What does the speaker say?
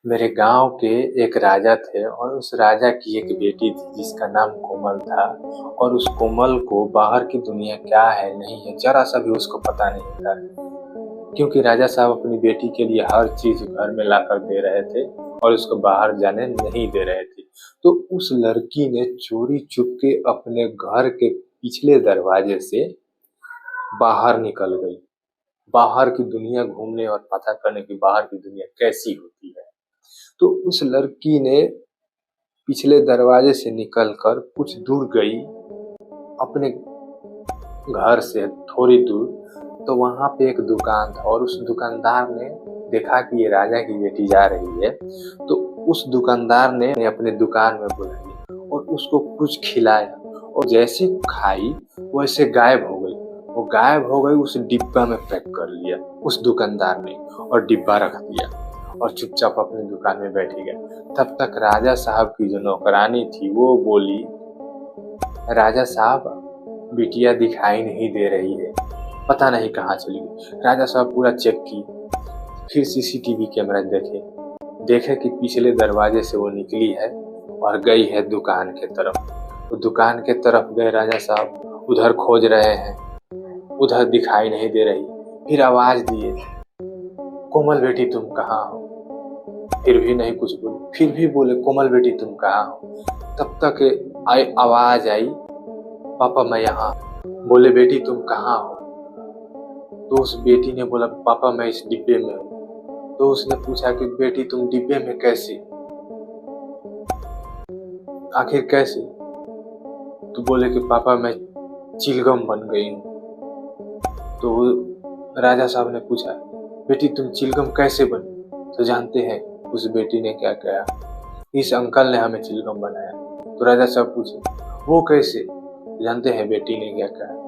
मेरे गांव के एक राजा थे और उस राजा की एक बेटी थी जिसका नाम कोमल था। और उस कोमल को बाहर की दुनिया क्या है नहीं है जरा सा भी उसको पता नहीं था, क्योंकि राजा साहब अपनी बेटी के लिए हर चीज घर में लाकर दे रहे थे और उसको बाहर जाने नहीं दे रहे थे। तो उस लड़की ने चोरी चुपके अपने घर के पिछले दरवाजे से बाहर निकल गई, बाहर की दुनिया घूमने और पता करने की बाहर की दुनिया कैसी होती है। तो उस लड़की ने पिछले दरवाजे से निकलकर कुछ दूर गई अपने घर से थोड़ी दूर, तो वहां पे एक दुकान था और उस दुकानदार ने देखा कि ये राजा की बेटी जा रही है। तो उस दुकानदार ने अपने दुकान में बुलाई और उसको कुछ खिलाया और जैसे खाई वैसे गायब हो गई। वो गायब हो गई, उस डिब्बा में पैक कर लिया उस दुकानदार ने और डिब्बा रख दिया और चुपचाप अपनी दुकान में बैठ गया। तब तक राजा साहब की जो नौकरानी थी वो बोली, राजा साहब बिटिया दिखाई नहीं दे रही है, पता नहीं कहाँ चली गई। राजा साहब पूरा चेक की, फिर सीसीटीवी कैमरा देखे कि पिछले दरवाजे से वो निकली है और गई है दुकान के तरफ। तो दुकान के तरफ गए राजा साहब, उधर खोज रहे हैं, उधर दिखाई नहीं दे रही। फिर आवाज दिए, कोमल बेटी तुम कहाँ हो? फिर भी नहीं कुछ बोले, फिर भी बोले, कोमल बेटी तुम कहाँ हो? तब तक आवाज आई, पापा मैं यहाँ। बोले, बेटी तुम कहाँ हो? तो उस बेटी ने बोला, पापा मैं इस डिब्बे में हूँ। तो उसने पूछा कि बेटी तुम डिब्बे में कैसे, आखिर कैसे? तो बोले कि पापा मैं चिलगम बन गई हूँ। तो राजा साहब ने पूछा, बेटी तुम चिलगम कैसे बनी? तो जानते हैं उस बेटी ने क्या कहा, इस अंकल ने हमें चिलगम बनाया। तो राजा साहब पूछे, वो कैसे? जानते हैं बेटी ने क्या कहा।